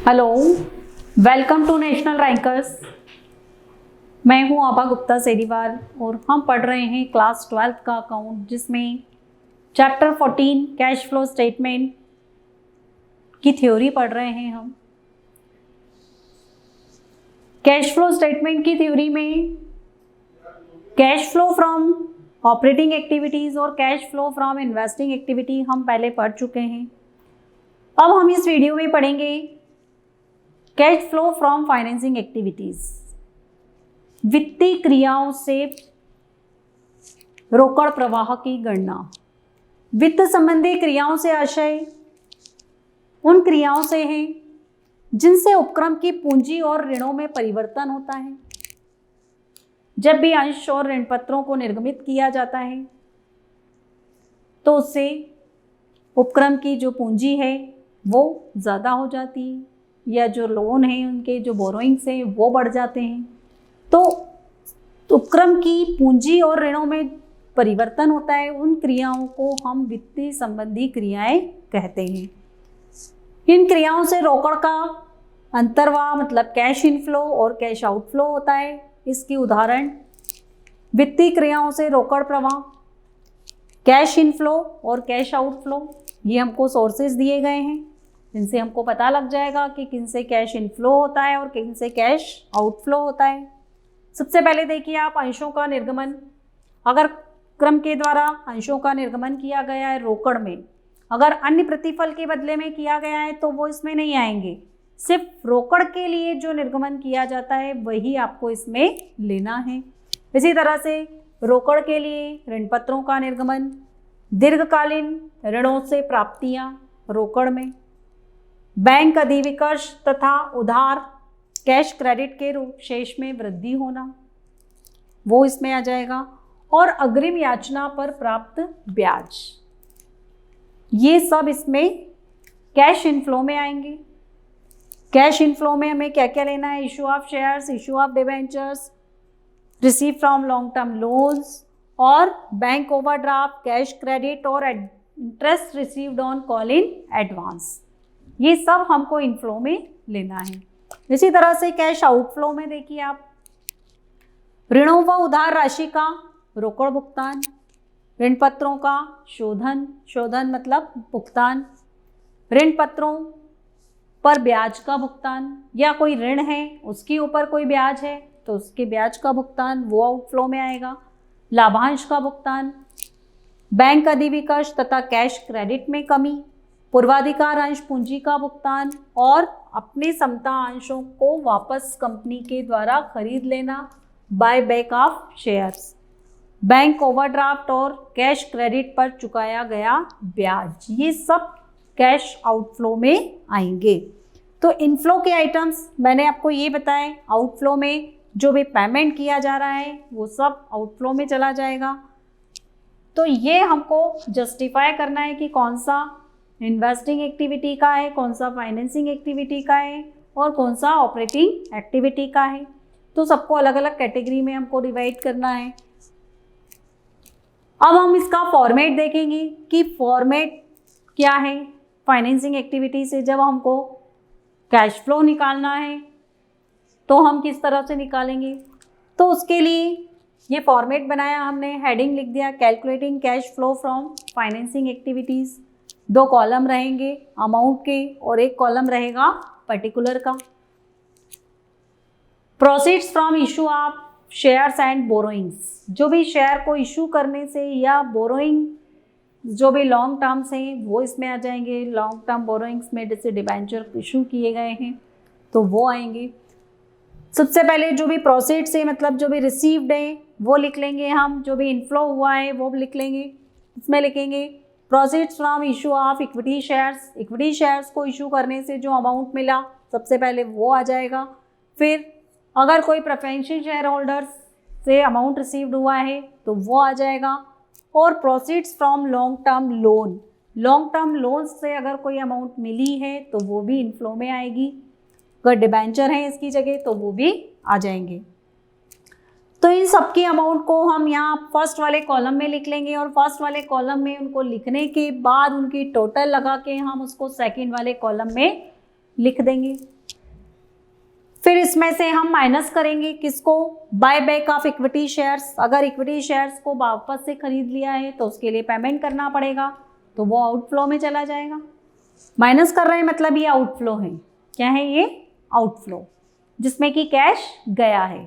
Hello, welcome to national rankers. मैं हूं आभा गुप्ता सेरीवाल और हम पढ़ रहे हैं क्लास 12th का अकाउंट, जिसमें चैप्टर 14 कैश फ्लो स्टेटमेंट की थ्योरी पढ़ रहे हैं। हम कैश फ्लो स्टेटमेंट की थ्योरी में cash flow from operating activities और cash flow from investing activity हम पहले पढ़ चुके हैं। अब हम इस वीडियो में पढ़ेंगे cash flow from financing activities, वित्तीय क्रियाओं से रोकड़ प्रवाह की गणना। वित्त संबंधी क्रियाओं से आशय उन क्रियाओं से है जिनसे उपक्रम की पूंजी और ऋणों में परिवर्तन होता है। जब भी अंश और ऋण पत्रों को निर्गमित किया जाता है तो उससे उपक्रम की जो पूंजी है वो ज़्यादा हो जाती है, या जो लोन है उनके जो बोरोइंग्स हैं वो बढ़ जाते हैं। तो उपक्रम की पूंजी और ऋणों में परिवर्तन होता है। उन क्रियाओं को हम वित्तीय संबंधी क्रियाएं कहते हैं। इन क्रियाओं से रोकड़ का अंतर्वाह मतलब कैश इनफ्लो और कैश आउटफ्लो होता है। इसकी उदाहरण वित्तीय क्रियाओं से रोकड़ प्रवाह, कैश इनफ्लो और कैश आउटफ्लो, ये हमको सोर्सेज दिए गए हैं, जिनसे हमको पता लग जाएगा कि किन से कैश इनफ्लो होता है और किन से कैश आउटफ्लो होता है। सबसे पहले देखिए आप अंशों का निर्गमन। अगर क्रम के द्वारा अंशों का निर्गमन किया गया है रोकड़ में, अगर अन्य प्रतिफल के बदले में किया गया है तो वो इसमें नहीं आएंगे। सिर्फ रोकड़ के लिए जो निर्गमन किया जाता है वही आपको इसमें लेना है। इसी तरह से रोकड़ के लिए ऋण पत्रों का निर्गमन, दीर्घकालीन ऋणों से प्राप्तियां रोकड़ में, बैंक अधिविकर्ष तथा उधार कैश क्रेडिट के रूप शेष में वृद्धि होना, वो इसमें आ जाएगा, और अग्रिम याचना पर प्राप्त ब्याज, ये सब इसमें कैश इनफ्लो में आएंगे। कैश इनफ्लो में हमें क्या क्या लेना है? Issue of shares, issue of debentures, receive from long term loans और बैंक ओवरड्राफ्ट, कैश क्रेडिट और interest received on call in advance, ये सब हमको इनफ्लो में लेना है। इसी तरह से कैश आउटफ्लो में देखिए आप ऋणों व उधार राशि का रोकड़ भुगतान, ऋण पत्रों का शोधन, शोधन मतलब भुगतान, ऋण पत्रों पर ब्याज का भुगतान, या कोई ऋण है उसके ऊपर कोई ब्याज है तो उसके ब्याज का भुगतान, वो आउटफ्लो में आएगा। लाभांश का भुगतान, बैंक अधिविकर्ष तथा कैश क्रेडिट में कमी, पूर्वाधिकार अंश पूंजी का भुगतान और अपने समता अंशों को वापस कंपनी के द्वारा खरीद लेना, buy back of shares, bank overdraft और कैश क्रेडिट पर चुकाया गया ब्याज, ये सब कैश आउटफ्लो में आएंगे। तो इनफ्लो के आइटम्स मैंने आपको ये बताए, आउटफ्लो में जो भी पेमेंट किया जा रहा है वो सब आउटफ्लो में चला जाएगा। तो ये हमको जस्टिफाई करना है कि कौन सा इन्वेस्टिंग एक्टिविटी का है, कौन सा फाइनेंसिंग एक्टिविटी का है और कौन सा ऑपरेटिंग एक्टिविटी का है। तो सबको अलग अलग कैटेगरी में हमको डिवाइड करना है। अब हम इसका फॉर्मेट देखेंगे कि फॉर्मेट क्या है। फाइनेंसिंग एक्टिविटी से जब हमको कैश फ्लो निकालना है तो हम किस तरह से निकालेंगे, तो उसके लिए ये फॉर्मेट बनाया हमने, हेडिंग लिख दिया calculating cash flow from financing activities. 2 column रहेंगे अमाउंट के और 1 कॉलम रहेगा पर्टिकुलर का। Proceeds from issue of shares and borrowings, जो भी शेयर को इशू करने से या बोरोइंग जो भी लॉन्ग टर्म्स हैं वो इसमें आ जाएंगे। लॉन्ग टर्म बोरोइंग्स में जैसे डिबेंचर इशू किए गए हैं तो वो आएंगे। सबसे पहले जो भी प्रोसीड्स है मतलब जो भी रिसीव्ड है वो लिख लेंगे हम, जो भी इनफ्लो हुआ है वो लिख लेंगे। इसमें लिखेंगे proceeds from issue of equity shares, equity shares को इशू करने से जो अमाउंट मिला सबसे पहले वो आ जाएगा। फिर अगर कोई प्रेफरेंशियल शेयर होल्डर्स से अमाउंट रिसीव्ड हुआ है तो वो आ जाएगा। और proceeds from long term loan, long term loan से अगर कोई अमाउंट मिली है तो वो भी इनफ्लो में आएगी। अगर डिबेंचर है इसकी जगह तो वो भी आ जाएंगे। तो इन सबकी अमाउंट को हम यहाँ फर्स्ट वाले कॉलम में लिख लेंगे और फर्स्ट वाले कॉलम में उनको लिखने के बाद उनकी टोटल लगा के हम उसको सेकंड वाले कॉलम में लिख देंगे। फिर इसमें से हम माइनस करेंगे किसको, buy back of equity shares. अगर इक्विटी शेयर्स को वापस से खरीद लिया है तो उसके लिए पेमेंट करना पड़ेगा, तो वो आउटफ्लो में चला जाएगा। माइनस कर रहे हैं मतलब ये आउटफ्लो है। क्या है ये, आउटफ्लो, जिसमें कि कैश गया है।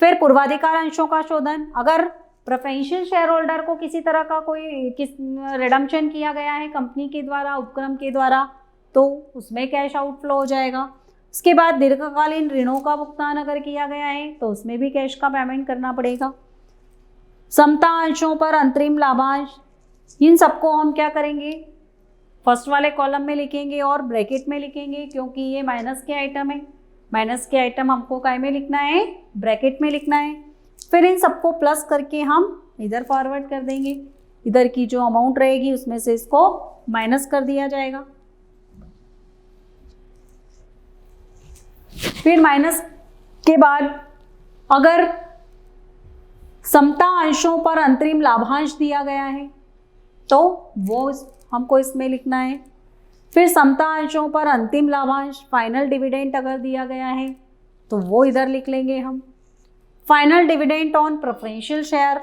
फिर पूर्वाधिकार अंशों का शोधन। अगर प्रेफरेंशियल शेयर होल्डर को किसी तरह का कोई रिडम्पशन किया गया है कंपनी के द्वारा, उपक्रम के द्वारा, तो उसमें कैश आउटफ्लो हो जाएगा। उसके बाद दीर्घकालीन ऋणों का भुगतान अगर किया गया है तो उसमें भी कैश का पेमेंट करना पड़ेगा। समता अंशों पर अंतरिम लाभांश, इन सबको हम क्या करेंगे, फर्स्ट वाले कॉलम में लिखेंगे और ब्रैकेट में लिखेंगे, क्योंकि ये माइनस के आइटम है। माइनस के आइटम हमको काय में लिखना है, ब्रैकेट में लिखना है। फिर इन सबको प्लस करके हम इधर फॉरवर्ड कर देंगे। इधर की जो अमाउंट रहेगी उसमें से इसको माइनस कर दिया जाएगा। फिर माइनस के बाद अगर समता अंशों पर अंतरिम लाभांश दिया गया है तो वो हमको इसमें लिखना है। फिर समता अंशों पर अंतिम लाभांश, फाइनल डिविडेंड अगर दिया गया है तो वो इधर लिख लेंगे हम। Final dividend on preferential share,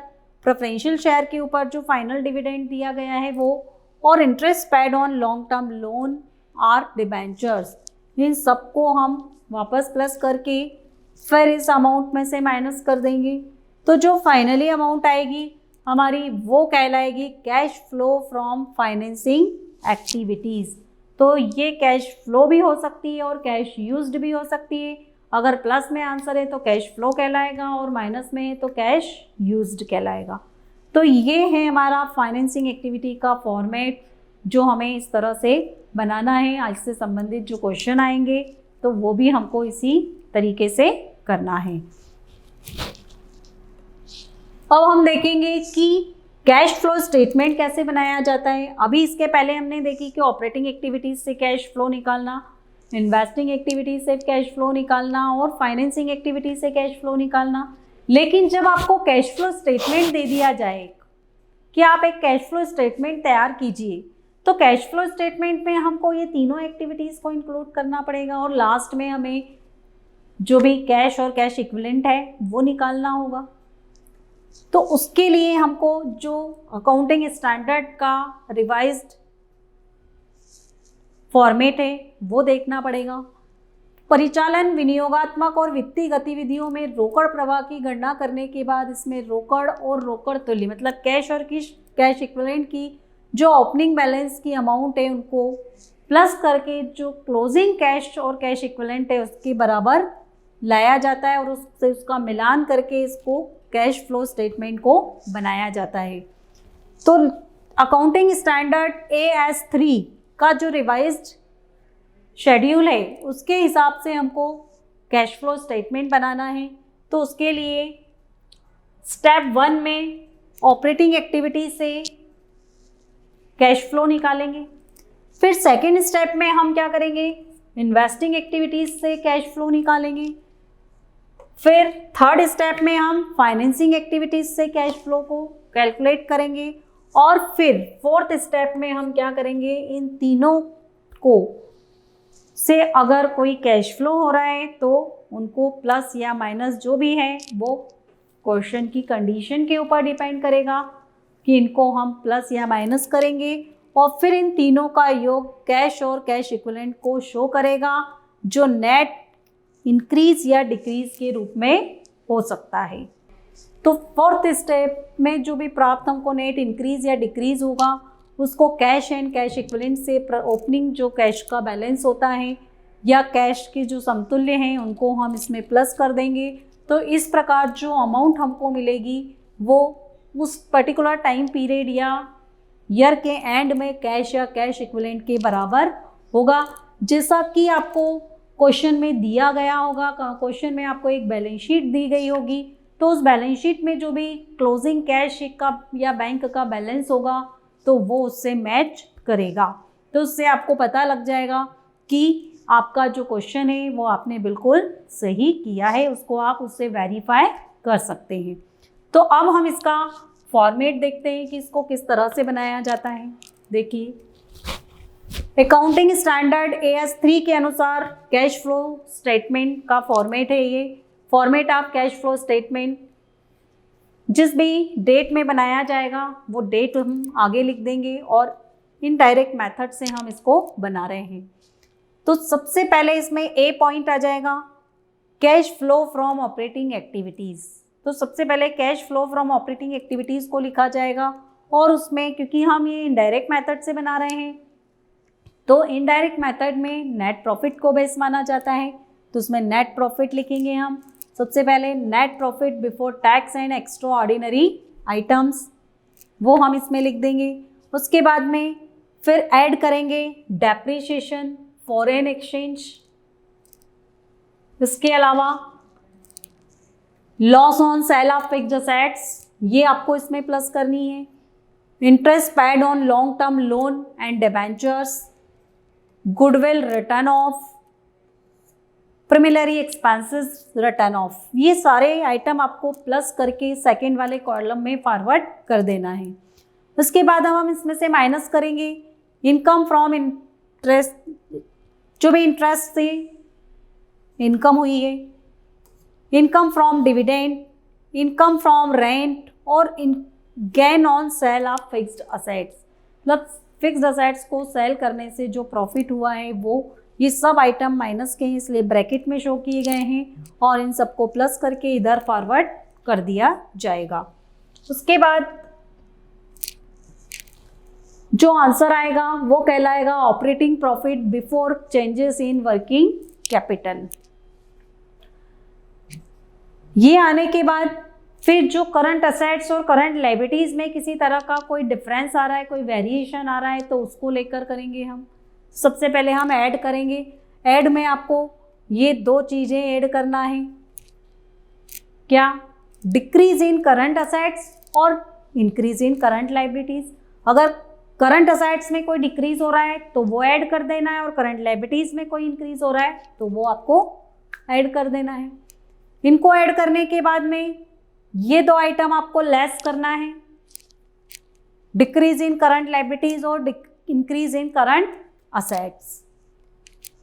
preferential share के ऊपर जो फाइनल डिविडेंड दिया गया है वो, और interest paid on long term loan or debentures, इन सबको हम वापस प्लस करके फिर इस अमाउंट में से माइनस कर देंगे। तो जो फाइनली अमाउंट आएगी हमारी वो कहलाएगी cash flow from financing activities. तो ये कैश फ्लो भी हो सकती है और कैश यूज्ड भी हो सकती है। अगर प्लस में आंसर है तो कैश फ्लो कहलाएगा और माइनस में है तो कैश यूज्ड कहलाएगा। तो ये है हमारा फाइनेंसिंग एक्टिविटी का फॉर्मेट, जो हमें इस तरह से बनाना है। इससे संबंधित जो क्वेश्चन आएंगे तो वो भी हमको इसी तरीके से करना है। अब हम देखेंगे कि कैश फ्लो स्टेटमेंट कैसे बनाया जाता है। अभी इसके पहले हमने देखी कि ऑपरेटिंग एक्टिविटीज से कैश फ्लो निकालना, इन्वेस्टिंग एक्टिविटीज से कैश फ्लो निकालना और फाइनेंसिंग एक्टिविटीज से कैश फ्लो निकालना। लेकिन जब आपको कैश फ्लो स्टेटमेंट दे दिया जाए कि आप एक कैश फ्लो स्टेटमेंट तैयार कीजिए, तो कैश फ्लो स्टेटमेंट में हमको ये तीनों एक्टिविटीज़ को इंक्लूड करना पड़ेगा और लास्ट में हमें जो भी कैश और कैश इक्विवेलेंट है वो निकालना होगा। तो उसके लिए हमको जो अकाउंटिंग स्टैंडर्ड का रिवाइज्ड फॉर्मेट है वो देखना पड़ेगा। परिचालन, विनियोगात्मक और वित्तीय गतिविधियों में रोकड़ प्रवाह की गणना करने के बाद इसमें रोकड़ और रोकड़ तुल्य मतलब कैश और कैश इक्विवेलेंट की जो ओपनिंग बैलेंस की अमाउंट है उनको प्लस करके जो क्लोजिंग कैश और कैश इक्विवेलेंट है उसके बराबर लाया जाता है और उससे उसका मिलान करके इसको कैश फ्लो स्टेटमेंट को बनाया जाता है। तो अकाउंटिंग स्टैंडर्ड AS3 का जो रिवाइज्ड शेड्यूल है उसके हिसाब से हमको कैश फ्लो स्टेटमेंट बनाना है। तो उसके लिए स्टेप 1 में ऑपरेटिंग एक्टिविटी से कैश फ्लो निकालेंगे। फिर सेकेंड स्टेप में हम क्या करेंगे, इन्वेस्टिंग एक्टिविटीज से कैश फ्लो निकालेंगे। फिर थर्ड स्टेप में हम फाइनेंसिंग एक्टिविटीज से कैश फ्लो को कैलकुलेट करेंगे और फिर फोर्थ स्टेप में हम क्या करेंगे, इन तीनों को से अगर कोई कैश फ्लो हो रहा है तो उनको प्लस या माइनस जो भी है वो क्वेश्चन की कंडीशन के ऊपर डिपेंड करेगा कि इनको हम प्लस या माइनस करेंगे और फिर इन तीनों का योग कैश और कैश इक्विवेलेंट को शो करेगा, जो नेट इंक्रीज या डिक्रीज के रूप में हो सकता है। तो फोर्थ स्टेप में जो भी प्राप्त हमको नेट इंक्रीज या डिक्रीज होगा उसको कैश एंड कैश इक्विवेलेंट से ओपनिंग जो कैश का बैलेंस होता है या कैश के जो समतुल्य हैं उनको हम इसमें प्लस कर देंगे। तो इस प्रकार जो अमाउंट हमको मिलेगी वो उस पर्टिकुलर टाइम पीरियड या ईयर के एंड में कैश या कैश इक्विवेलेंट के बराबर होगा। जैसा कि आपको क्वेश्चन में दिया गया होगा, क्वेश्चन में आपको एक बैलेंस शीट दी गई होगी, तो उस बैलेंस शीट में जो भी क्लोजिंग कैश का या बैंक का बैलेंस होगा तो वो उससे मैच करेगा। तो उससे आपको पता लग जाएगा कि आपका जो क्वेश्चन है वो आपने बिल्कुल सही किया है, उसको आप उससे वेरीफाई कर सकते हैं। तो अब हम इसका फॉर्मेट देखते हैं कि इसको किस तरह से बनाया जाता है। देखिए, अकाउंटिंग स्टैंडर्ड AS3 के अनुसार कैश फ्लो स्टेटमेंट का फॉर्मेट है ये। Format of cash flow statement, जिस भी डेट में बनाया जाएगा वो डेट हम आगे लिख देंगे और इनडायरेक्ट मेथड से हम इसको बना रहे हैं। तो सबसे पहले इसमें ए पॉइंट आ जाएगा cash flow from operating activities. तो सबसे पहले cash flow from operating activities को लिखा जाएगा और उसमें क्योंकि हम ये इनडायरेक्ट मेथड से बना रहे हैं तो इनडायरेक्ट मेथड में नेट प्रॉफिट को बेस माना जाता है, तो उसमें नेट प्रॉफिट लिखेंगे हम। सबसे पहले net profit before tax and extra ordinary items, वो हम इसमें लिख देंगे। उसके बाद में फिर ऐड करेंगे डेप्रिसिएशन, फॉरेन एक्सचेंज, इसके अलावा loss on sale of fixed assets, ये आपको इसमें प्लस करनी है। Interest paid on long term loan and debentures, goodwill return of, प्रीमिलरी expenses return of, ये सारे आइटम आपको प्लस करके सेकेंड वाले कॉलम में फॉरवर्ड कर देना है। उसके बाद हम इसमें से माइनस करेंगे इनकम फ्रॉम इंटरेस्ट, जो भी इंटरेस्ट से इनकम हुई है, income from dividend, income from rent और gain on sale of fixed assets, मतलब फिक्स्ड असेट्स को सेल करने से जो प्रॉफिट हुआ है वो, ये सब आइटम माइनस के हैं इसलिए ब्रैकेट में शो किए गए हैं और इन सबको प्लस करके इधर फॉरवर्ड कर दिया जाएगा। उसके बाद जो आंसर आएगा वो कहलाएगा operating profit before changes in working capital. ये आने के बाद फिर जो करंट असेट्स और करंट लायबिलिटीज में किसी तरह का कोई डिफरेंस आ रहा है, कोई वेरिएशन आ रहा है तो उसको लेकर करेंगे हम। सबसे पहले हम ऐड करेंगे। ऐड में आपको ये दो चीज़ें ऐड करना है, क्या, डिक्रीज इन करंट असेट्स और इंक्रीज इन करंट लायबिलिटीज। अगर करंट असेट्स में कोई डिक्रीज हो रहा है तो वो ऐड कर देना है और करंट लायबिलिटीज में कोई इंक्रीज हो रहा है तो वो आपको ऐड कर देना है। इनको ऐड करने के बाद में ये दो आइटम आपको लेस करना है, डिक्रीज इन करंट लायबिलिटीज और इंक्रीज इन करंट असेट्स।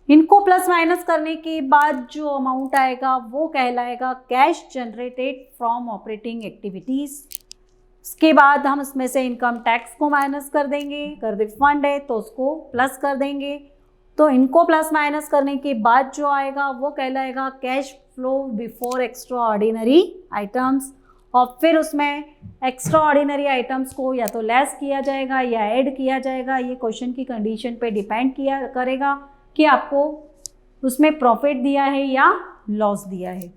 इनको प्लस माइनस करने के बाद जो अमाउंट आएगा वो कहलाएगा cash generated from operating activities. उसके बाद हम इसमें से इनकम टैक्स को माइनस कर देंगे, अगर रिफंड है तो उसको प्लस कर देंगे। तो इनको प्लस माइनस करने के बाद जो आएगा वो कहलाएगा cash flow before extra ordinary items. और फिर उसमें एक्स्ट्रा ऑर्डिनरी आइटम्स को या तो लेस किया जाएगा या ऐड किया जाएगा, ये क्वेश्चन की कंडीशन पे डिपेंड किया करेगा कि आपको उसमें प्रॉफिट दिया है या लॉस दिया है।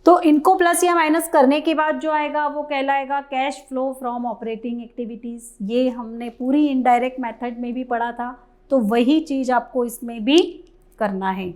तो इनको प्लस या माइनस करने के बाद जो आएगा वो कहलाएगा cash flow from operating activities. ये हमने पूरी इनडायरेक्ट मेथड में भी पढ़ा था, तो वही चीज़ आपको इसमें भी करना है।